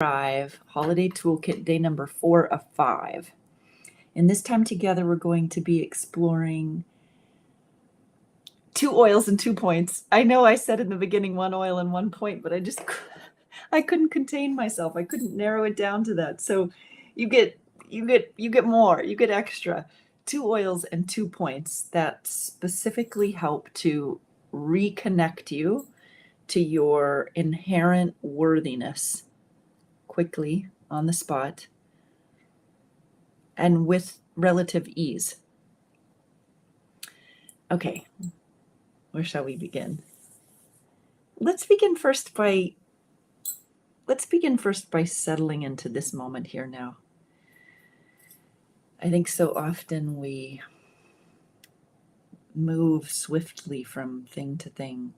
Thrive Holiday Toolkit, day number 4 of 5. And this time together, we're going to be exploring 2 oils and 2 points. I know I said in the beginning 1 oil and 1 point, but I couldn't contain myself. I couldn't narrow it down to that. So you get more, you get extra. 2 oils and 2 points that specifically help to reconnect you to your inherent worthiness quickly on the spot and with relative ease. Okay, where shall we begin? Let's begin first by settling into this moment here now. I think so often we move swiftly from thing to thing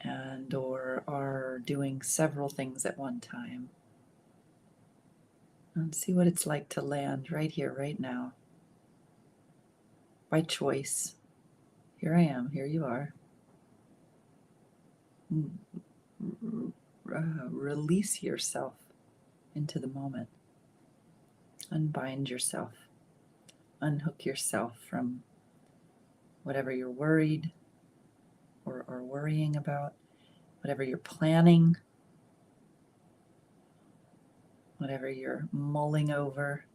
and or are doing several things at one time. And see what it's like to land right here, right now. By choice. Here I am, here you are. Release yourself into the moment. Unbind yourself. Unhook yourself from whatever you're worried or worrying about, whatever you're planning, whatever you're mulling over.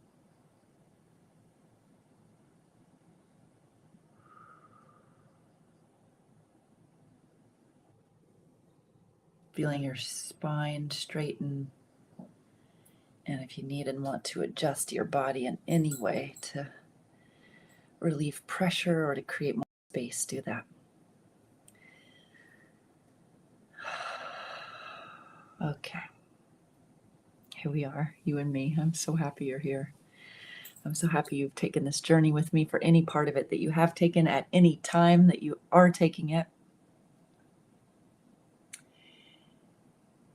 Feeling your spine straighten. And if you need and want to adjust your body in any way to relieve pressure or to create more space, do that. Okay. Here we are, you and me. I'm so happy you're here. I'm so happy you've taken this journey with me, for any part of it that you have taken at any time that you are taking it.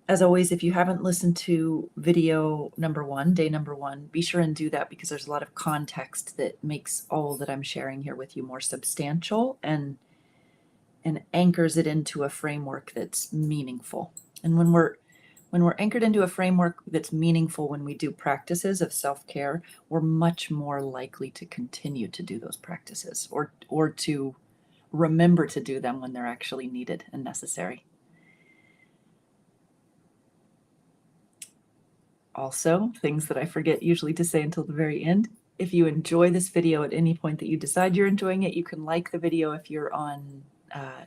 As always, if you haven't listened to video number 1, day number 1, be sure and do that, because there's a lot of context that makes all that I'm sharing here with you more substantial and anchors it into a framework that's meaningful. And when we're anchored into a framework that's meaningful, when we do practices of self-care, we're much more likely to continue to do those practices or to remember to do them when they're actually needed and necessary. Also, things that I forget usually to say until the very end. If you enjoy this video at any point that you decide you're enjoying it, you can like the video. If you're on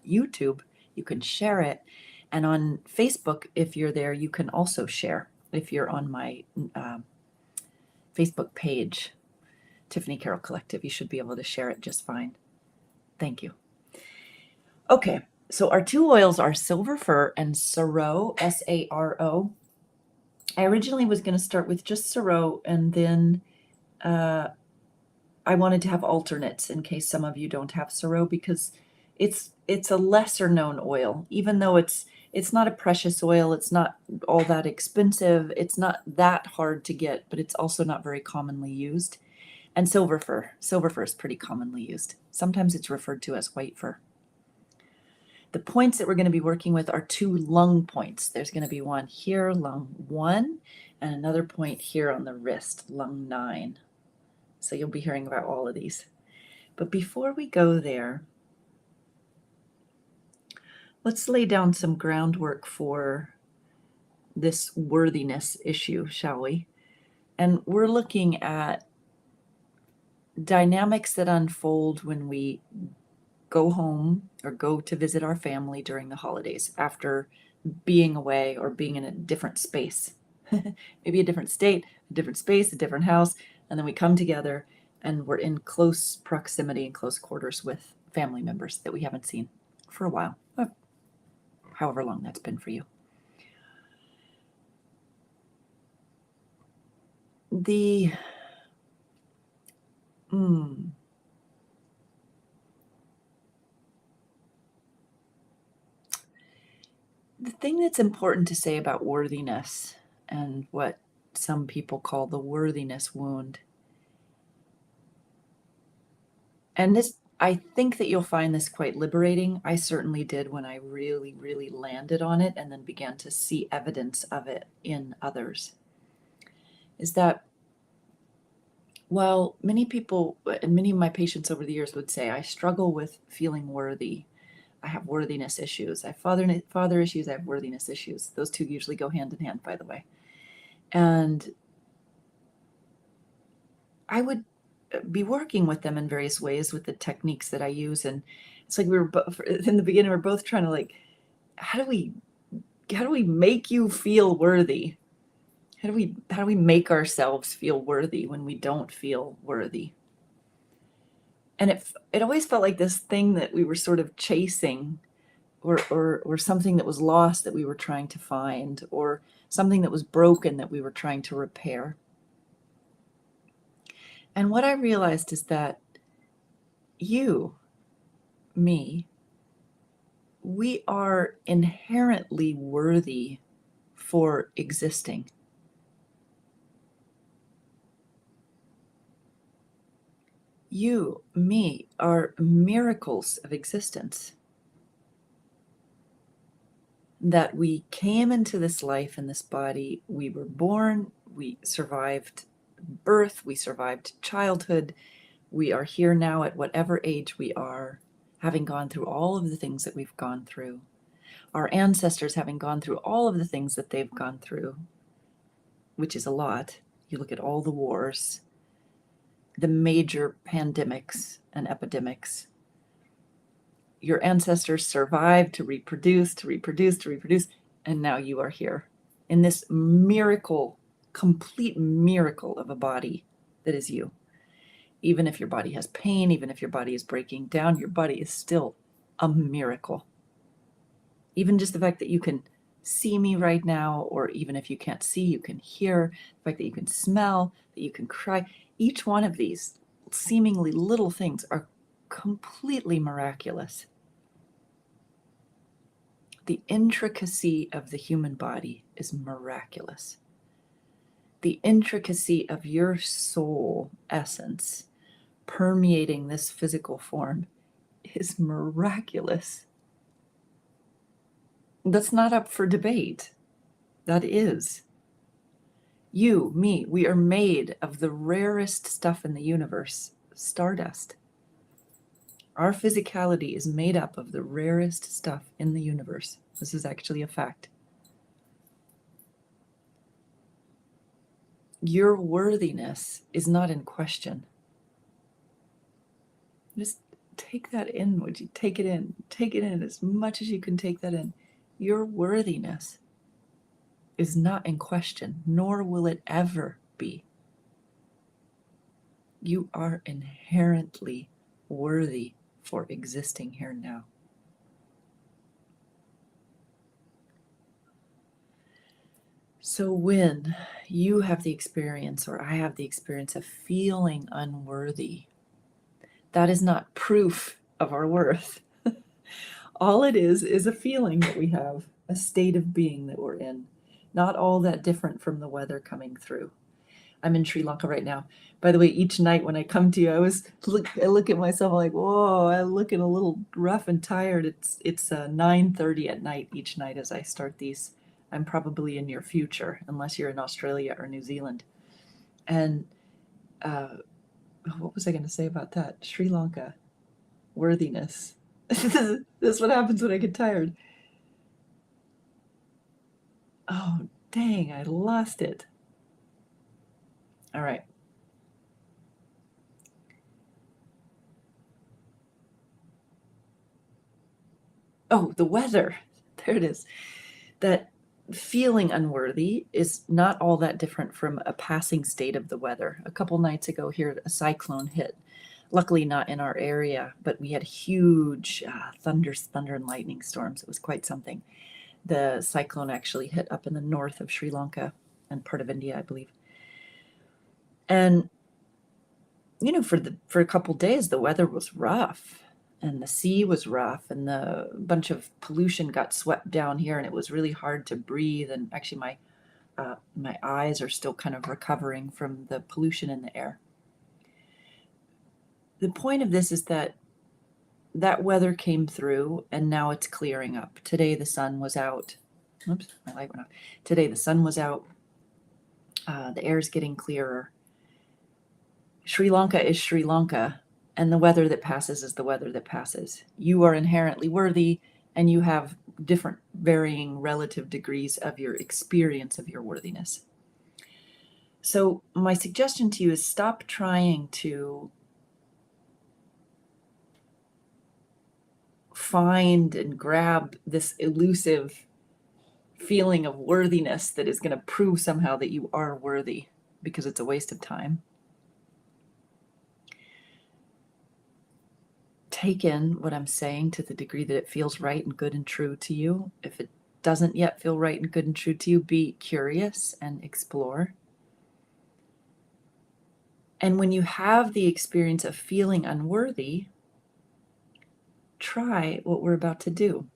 YouTube, you can share it. And on Facebook, if you're there, you can also share. If you're on my Facebook page, Tiffany Carole Collective, you should be able to share it just fine. Thank you. Okay, so our 2 oils are Silver Fir and Saro, S-A-R-O. I originally was going to start with just Saro, and then I wanted to have alternates in case some of you don't have Saro, because it's a lesser known oil. Even though it's not a precious oil, it's not all that expensive, it's not that hard to get, but it's also not very commonly used. And Silver Fir is pretty commonly used. Sometimes it's referred to as white fir. The points that we're going to be working with are 2 lung points. There's going to be one here, lung 1, and another point here on the wrist, lung 9. So you'll be hearing about all of these. But before we go there, let's lay down some groundwork for this worthiness issue, shall we? And we're looking at dynamics that unfold when we go home or go to visit our family during the holidays after being away or being in a different space. Maybe a different state, a different space, a different house, and then we come together and we're in close proximity and close quarters with family members that we haven't seen for a while, however long that's been for you. The thing that's important to say about worthiness, and what some people call the worthiness wound, and I think that you'll find this quite liberating. I certainly did when I really, really landed on it and then began to see evidence of it in others. Is that while many people and many of my patients over the years would say, I struggle with feeling worthy. I have worthiness issues. I have father issues. I have worthiness issues. Those two usually go hand in hand, by the way. And I would be working with them in various ways with the techniques that I use. And it's like we were both in the beginning, we're both trying to like, how do we make you feel worthy? How do we make ourselves feel worthy when we don't feel worthy? And it always felt like this thing that we were sort of chasing, or something that was lost that we were trying to find, or something that was broken that we were trying to repair. And what I realized is that you, me, we are inherently worthy for existing. You, me, are miracles of existence. That we came into this life in this body, we were born, we survived birth, we survived childhood, we are here now at whatever age we are, having gone through all of the things that we've gone through. Our ancestors having gone through all of the things that they've gone through, which is a lot. You look at all the wars, the major pandemics and epidemics. Your ancestors survived to reproduce, and now you are here in this miracle, complete miracle of a body that is you. Even if your body has pain, even if your body is breaking down, your body is still a miracle. Even just the fact that you can see me right now, or even if you can't see, you can hear, the fact that you can smell, that you can cry, each one of these seemingly little things are completely miraculous. The intricacy of the human body is miraculous. The intricacy of your soul essence permeating this physical form is miraculous. That's not up for debate. That is. You, me, we are made of the rarest stuff in the universe, stardust. Our physicality is made up of the rarest stuff in the universe. This is actually a fact. Your worthiness is not in question. Just take that in, would you? Take it in. Take it in as much as you can take that in. Your worthiness is not in question, nor will it ever be. You are inherently worthy for existing here now. So when you have the experience, or I have the experience of feeling unworthy, that is not proof of our worth. All it is a feeling that we have, a state of being that we're in, not all that different from the weather coming through. I'm in Sri Lanka right now. By the way, each night when I come to you, I look at myself, I'm like, whoa, I'm looking a little rough and tired. It's 9:30 at night each night as I start these. I'm probably in your future, unless you're in Australia or New Zealand. And what was I going to say about that? Sri Lanka, worthiness. This is what happens when I get tired. Oh, dang, I lost it. All right. Oh, the weather. There it is. That feeling unworthy is not all that different from a passing state of the weather. A couple nights ago here, a cyclone hit. Luckily not in our area, but we had huge thunder and lightning storms. It was quite something. The cyclone actually hit up in the north of Sri Lanka and part of India, I believe. And, you know, for a couple days, the weather was rough. And the sea was rough, and the bunch of pollution got swept down here, and it was really hard to breathe. And actually, my eyes are still kind of recovering from the pollution in the air. The point of this is that that weather came through and now it's clearing up. Today the sun was out. Oops, my light went off. Today the sun was out. The air's getting clearer. Sri Lanka is Sri Lanka, and the weather that passes is the weather that passes. You are inherently worthy, and you have different varying relative degrees of your experience of your worthiness. So my suggestion to you is stop trying to find and grab this elusive feeling of worthiness that is going to prove somehow that you are worthy, because it's a waste of time. Take in what I'm saying to the degree that it feels right and good and true to you. If it doesn't yet feel right and good and true to you, be curious and explore. And when you have the experience of feeling unworthy, try what we're about to do.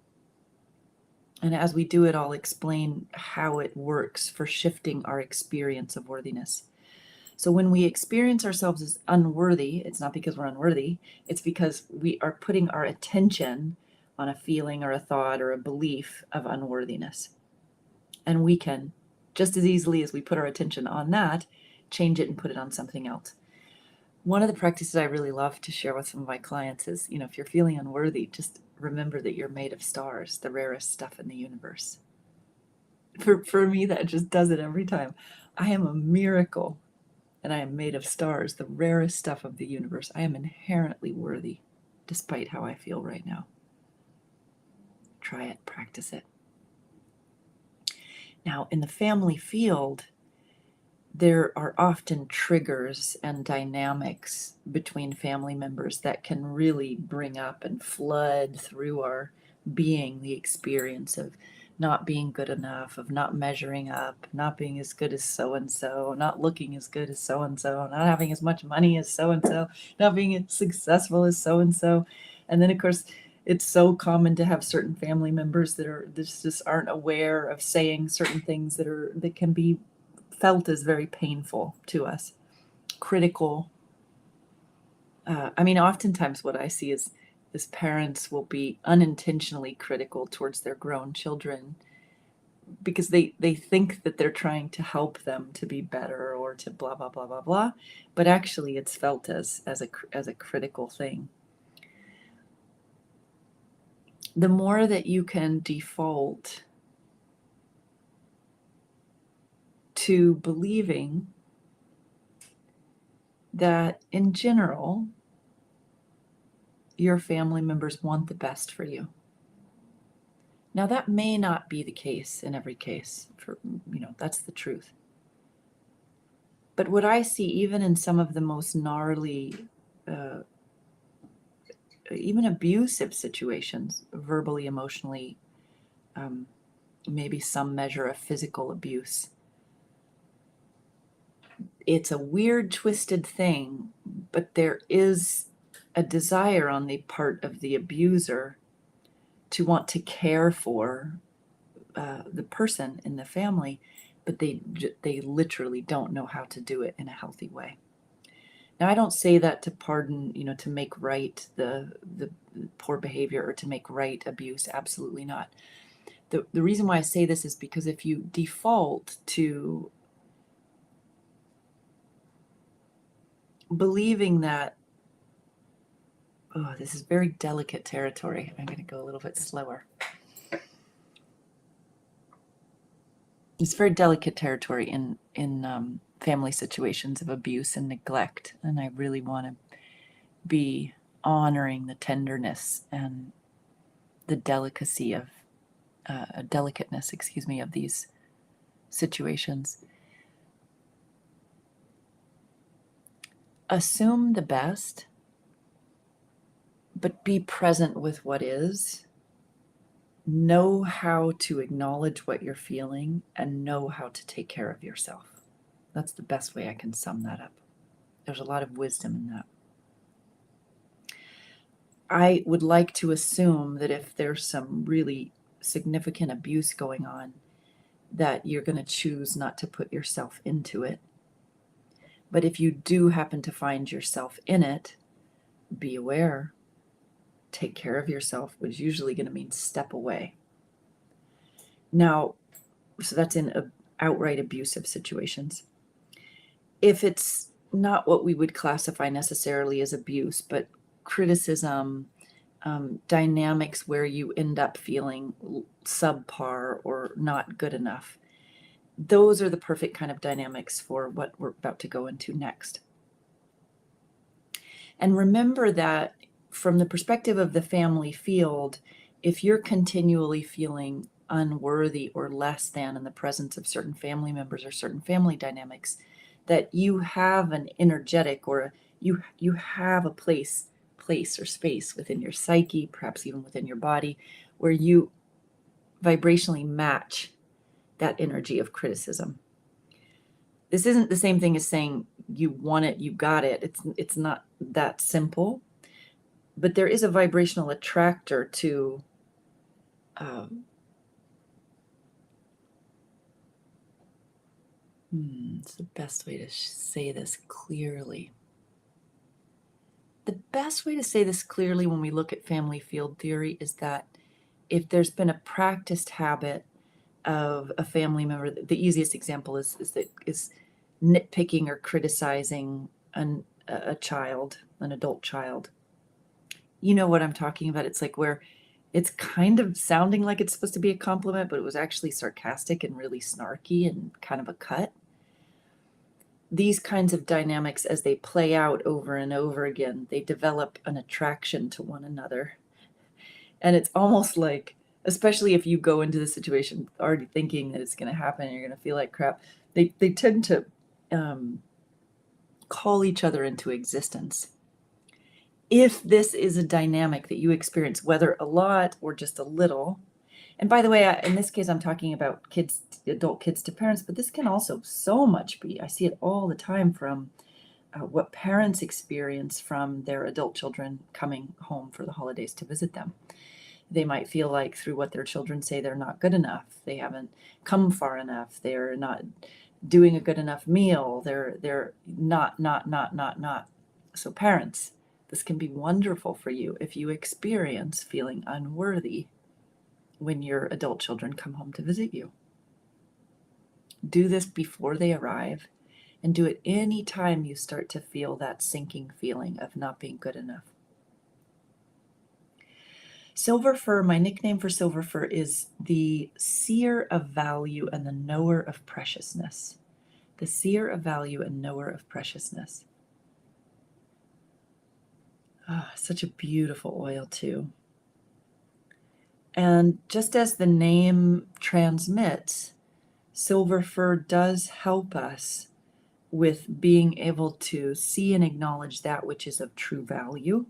And as we do it, I'll explain how it works for shifting our experience of worthiness. So when we experience ourselves as unworthy, it's not because we're unworthy, it's because we are putting our attention on a feeling or a thought or a belief of unworthiness. And we can, just as easily as we put our attention on that, change it and put it on something else. One of the practices I really love to share with some of my clients is, if you're feeling unworthy, just remember that you're made of stars, the rarest stuff in the universe. For me, that just does it every time. I am a miracle, and I am made of stars, the rarest stuff of the universe. I am inherently worthy, despite how I feel right now. Try it, practice it. Now, in the family field, there are often triggers and dynamics between family members that can really bring up and flood through our being the experience of not being good enough, of not measuring up, not being as good as so-and-so, not looking as good as so-and-so, not having as much money as so-and-so, not being as successful as so-and-so. And then, of course, it's so common to have certain family members that just aren't aware of saying certain things that can be felt as very painful to us, critical. Oftentimes what I see is parents will be unintentionally critical towards their grown children because they think that they're trying to help them to be better or to blah, blah, blah, blah, blah. But actually it's felt as a critical thing. The more that you can default to believing that in general, your family members want the best for you. Now, that may not be the case in every case. That's the truth. But what I see, even in some of the most gnarly, even abusive situations, verbally, emotionally, maybe some measure of physical abuse, it's a weird, twisted thing, but there is a desire on the part of the abuser to want to care for the person in the family, but they literally don't know how to do it in a healthy way. Now, I don't say that to pardon, to make right the poor behavior or to make right abuse. Absolutely not. The reason why I say this is because if you default to believing that, this is very delicate territory. I'm going to go a little bit slower. It's very delicate territory in family situations of abuse and neglect, and I really want to be honoring the tenderness and the delicacy of delicatness, of these situations. Assume the best, but be present with what is. Know how to acknowledge what you're feeling and know how to take care of yourself. That's the best way I can sum that up. There's a lot of wisdom in that. I would like to assume that if there's some really significant abuse going on, that you're going to choose not to put yourself into it. But if you do happen to find yourself in it, be aware. take care of yourself, which is usually going to mean step away. Now, so that's in outright abusive situations. If it's not what we would classify necessarily as abuse, but criticism, dynamics where you end up feeling subpar or not good enough, those are the perfect kind of dynamics for what we're about to go into next. And remember that from the perspective of the family field, if you're continually feeling unworthy or less than in the presence of certain family members or certain family dynamics, that you have an energetic or you have a place or space within your psyche, perhaps even within your body, where you vibrationally match that energy of criticism. This isn't the same thing as saying you want it, you got it. It's not that simple, but there is a vibrational attractor to it's the best way to say this clearly. The best way to say this clearly when we look at family field theory is that if there's been a practiced habit of a family member, the easiest example is nitpicking or criticizing a child, an adult child. You know what I'm talking about. It's like where it's kind of sounding like it's supposed to be a compliment, but it was actually sarcastic and really snarky and kind of a cut. These kinds of dynamics, as they play out over and over again, they develop an attraction to one another. And it's almost like, especially if you go into the situation already thinking that it's going to happen and you're going to feel like crap, they tend to call each other into existence. If this is a dynamic that you experience, whether a lot or just a little, and by the way, in this case, I'm talking about kids, adult kids to parents, but this can also so much be, I see it all the time from what parents experience from their adult children coming home for the holidays to visit them. They might feel like through what their children say, they're not good enough. They haven't come far enough. They're not doing a good enough meal. They're not. So parents, this can be wonderful for you if you experience feeling unworthy when your adult children come home to visit you. Do this before they arrive, and do it any time you start to feel that sinking feeling of not being good enough. Silver fir, my nickname for silver fir is the seer of value and the knower of preciousness. The seer of value and knower of preciousness. Such a beautiful oil too. And just as the name transmits, silver fir does help us with being able to see and acknowledge that which is of true value,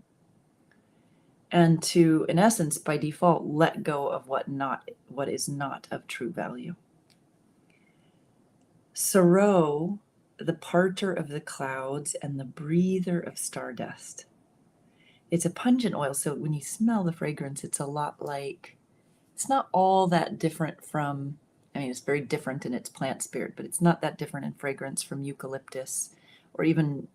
and to, in essence, by default, let go of what is not of true value. Saro, the parter of the clouds and the breather of stardust. It's a pungent oil, so when you smell the fragrance, it's a lot like, it's not all that different from, I mean, it's very different in its plant spirit, but it's not that different in fragrance from eucalyptus or even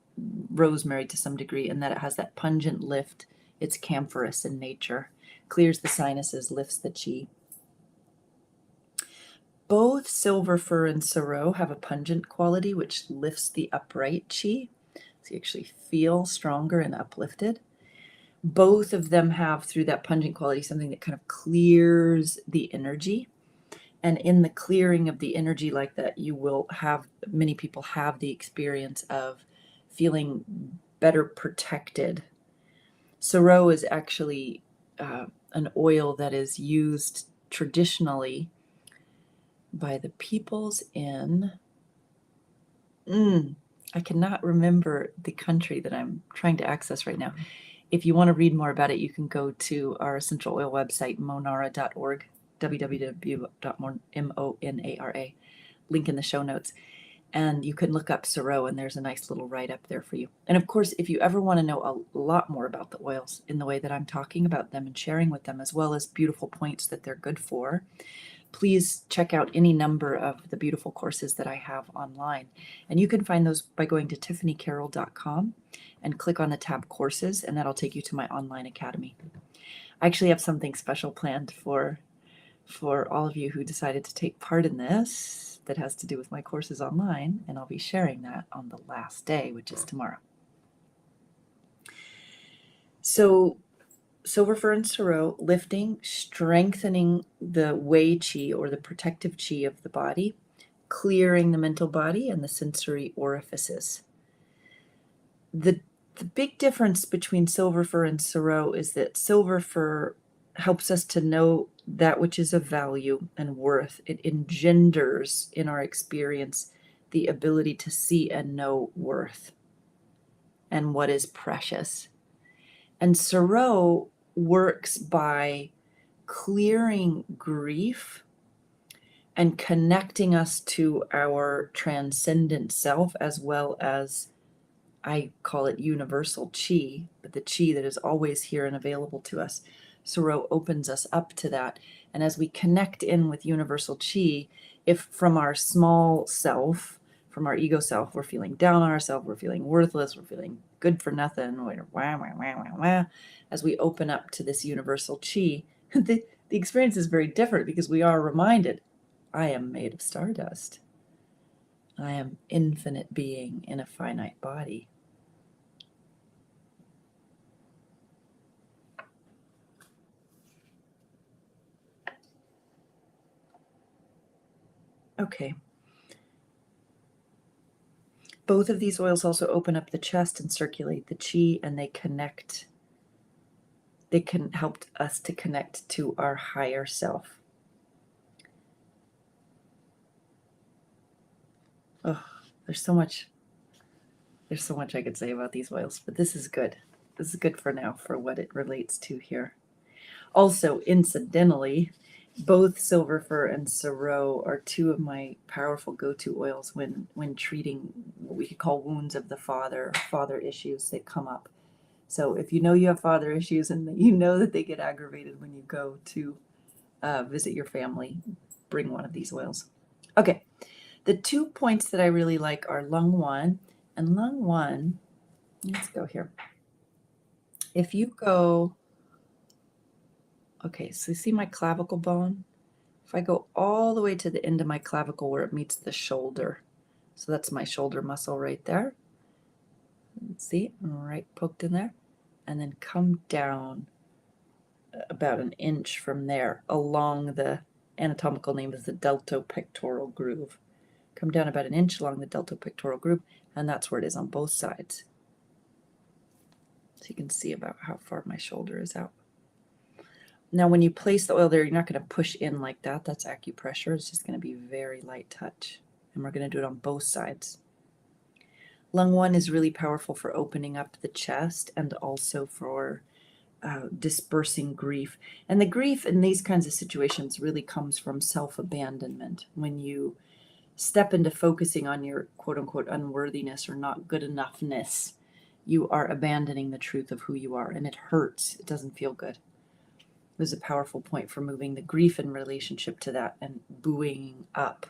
rosemary to some degree, in that it has that pungent lift. It's camphorous in nature, clears the sinuses, lifts the chi. Both silver fir and Saro have a pungent quality which lifts the upright chi, so you actually feel stronger and uplifted. Both of them have, through that pungent quality, something that kind of clears the energy. And in the clearing of the energy like that, you will have, many people have the experience of feeling better protected. Saro is actually an oil that is used traditionally by the peoples in, I cannot remember the country that I'm trying to access right now. If you want to read more about it, you can go to our essential oil website, monara.org, www.monara, link in the show notes. And you can look up Saro, and there's a nice little write-up there for you. And of course, if you ever want to know a lot more about the oils in the way that I'm talking about them and sharing with them, as well as beautiful points that they're good for, please check out any number of the beautiful courses that I have online. And you can find those by going to tiffanycarole.com and click on the tab courses, and that'll take you to my online academy. I actually have something special planned for all of you who decided to take part in this that has to do with my courses online, and I'll be sharing that on the last day, which is tomorrow. So silver fir and Saro, lifting, strengthening the Wei Qi or the protective Qi of the body, clearing the mental body and the sensory orifices. The big difference between silver fir and Saro is that silver fir helps us to know that which is of value and worth. It engenders in our experience the ability to see and know worth and what is precious. And Saro works by clearing grief and connecting us to our transcendent self, as well as, I call it universal chi, but the chi that is always here and available to us. Saro opens us up to that. And as we connect in with universal chi, if from our small self, from our ego self, we're feeling down on ourselves, we're feeling worthless, we're feeling good for nothing, we're wah, wah, wah, wah, wah. As we open up to this universal chi, the experience is very different because we are reminded, I am made of stardust. I am infinite being in a finite body. Okay. Both of these oils also open up the chest and circulate the chi, and they connect. They can help us to connect to our higher self. Oh, there's so much I could say about these oils, but this is good. This is good for now for what it relates to here. Also, incidentally, both silver fir and Saro are two of my powerful go-to oils when treating what we could call wounds of the father issues that come up. So if you know you have father issues and you know that they get aggravated when you go to visit your family, bring one of these oils. Okay, the 2 points that I really like are lung 1 and lung 1. Let's go here. If you go, okay, so you see my clavicle bone? If I go all the way to the end of my clavicle where it meets the shoulder, so that's my shoulder muscle right there. See, right poked in there, and then come down about an inch from there along the anatomical name is the deltopectoral groove. Come down about an inch along the deltopectoral groove, and that's where it is on both sides. So you can see about how far my shoulder is out. Now, when you place the oil there, you're not going to push in like that. That's acupressure. It's just going to be very light touch. And we're going to do it on both sides. Lung 1 is really powerful for opening up the chest and also for dispersing grief. And the grief in these kinds of situations really comes from self-abandonment. When you step into focusing on your quote-unquote unworthiness or not good enoughness, you are abandoning the truth of who you are. And it hurts. It doesn't feel good. It was a powerful point for moving the grief in relationship to that and buoying up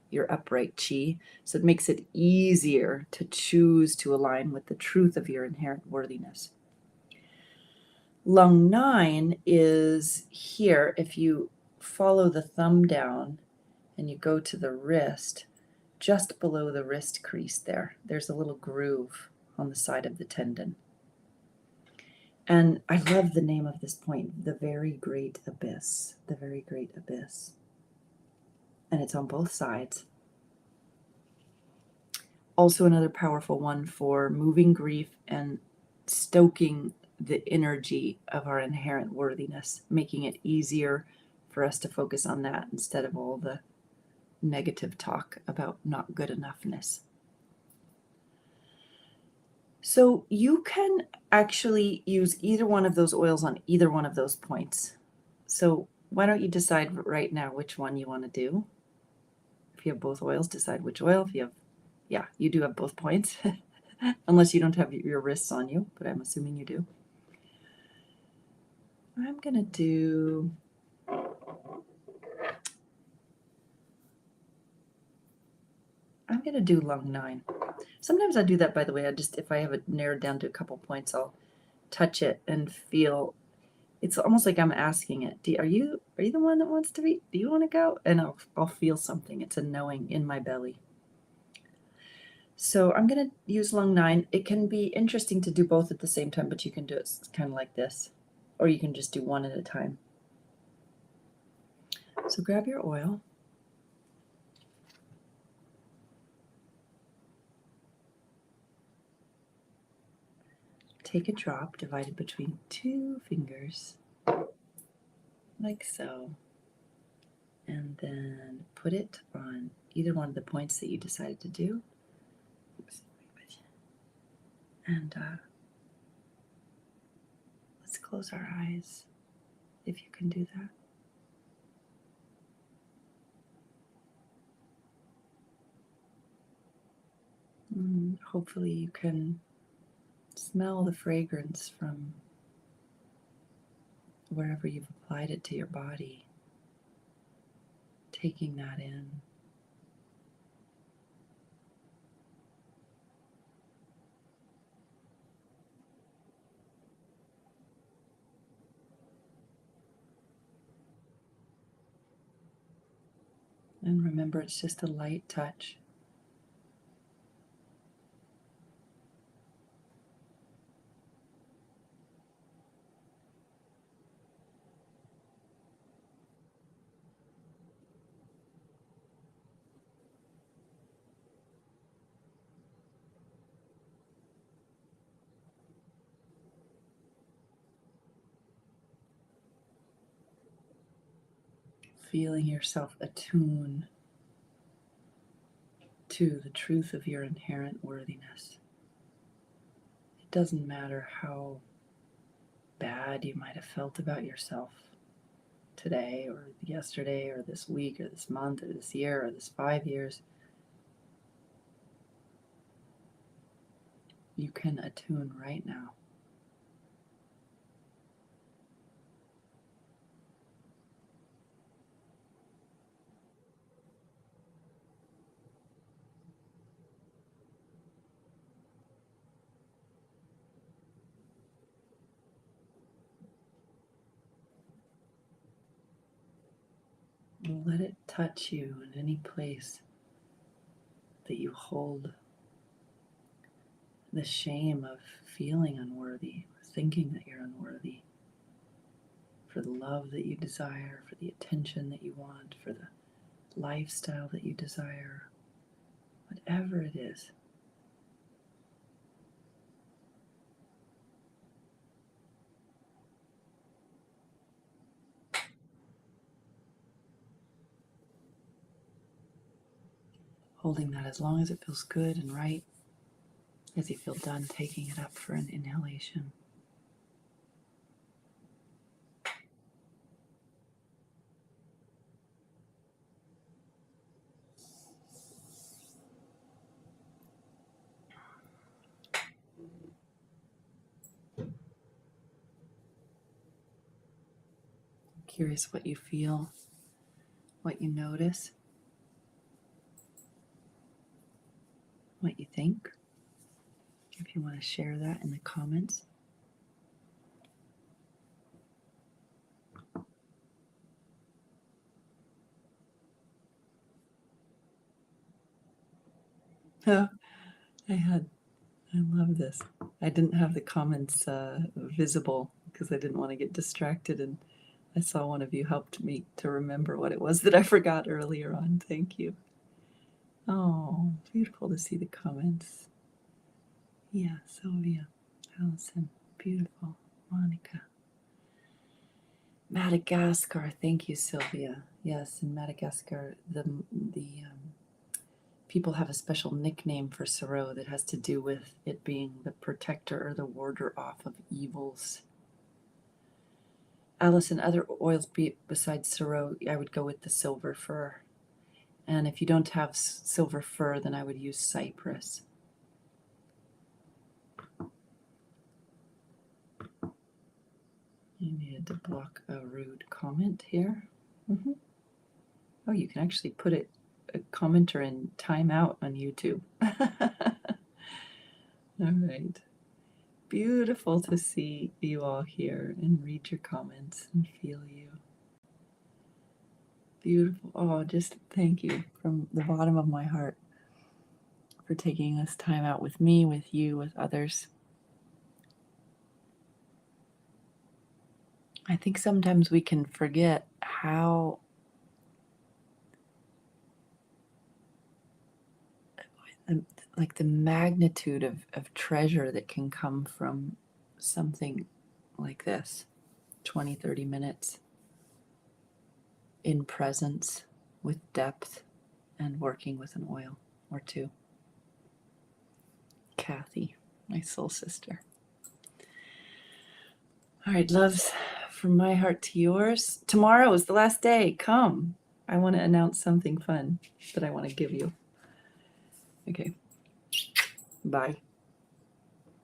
your upright chi. So it makes it easier to choose to align with the truth of your inherent worthiness. Lung 9 is here. If you follow the thumb down and you go to the wrist, just below the wrist crease there's a little groove on the side of the tendon. And I love the name of this point, the very great abyss, the very great abyss. And it's on both sides. Also another powerful one for moving grief and stoking the energy of our inherent worthiness, making it easier for us to focus on that instead of all the negative talk about not good enoughness. So you can actually use either one of those oils on either one of those points. So why don't you decide right now which one you want to do? If you have both oils, decide which oil. If you have, yeah, you do have both points, unless you don't have your wrists on you, but I'm assuming you do. I'm going to do lung 9. Sometimes I do that, by the way. If I have it narrowed down to a couple points, I'll touch it and feel It's almost like I'm asking it. Are you the one that wants to read? Do you want to go? And I'll feel something. It's a knowing in my belly. So I'm going to use lung 9. It can be interesting to do both at the same time, but you can do it kind of like this, or you can just do one at a time. So grab your oil. Take a drop divided between 2 fingers, like so, and then put it on either one of the points that you decided to do. And let's close our eyes, if you can do that. Hopefully you can smell the fragrance from wherever you've applied it to your body, taking that in. And remember, it's just a light touch. Feeling yourself attune to the truth of your inherent worthiness. It doesn't matter how bad you might have felt about yourself today or yesterday or this week or this month or this year or this 5 years. You can attune right now. Let it touch you in any place that you hold the shame of feeling unworthy, thinking that you're unworthy, for the love that you desire, for the attention that you want, for the lifestyle that you desire, whatever it is. Holding that as long as it feels good and right. As you feel done, taking it up for an inhalation. Curious what you feel, what you notice, what you think. If you want to share that in the comments. Oh, I love this. I didn't have the comments visible because I didn't want to get distracted, and I saw one of you helped me to remember what it was that I forgot earlier on. Thank you. Oh, beautiful to see the comments. Yeah, Sylvia, Allison, beautiful. Monica. Madagascar, thank you, Sylvia. Yes, in Madagascar, the people have a special nickname for Saro that has to do with it being the protector or the warder off of evils. Allison, other oils besides Saro, I would go with the silver fir. And if you don't have silver fir, then I would use cypress. You needed to block a rude comment here. Oh, you can actually put a commenter in timeout on YouTube. All right. Beautiful to see you all here and read your comments and feel you. Beautiful. Oh, just thank you from the bottom of my heart for taking this time out with me, with you, with others. I think sometimes we can forget how like the magnitude of treasure that can come from something like this. 20, 30 minutes in presence with depth and working with an oil or two. Kathy, my soul sister. All right, loves, from my heart to yours. Tomorrow is the last day. Come. I want to announce something fun that I want to give you. Okay. Bye.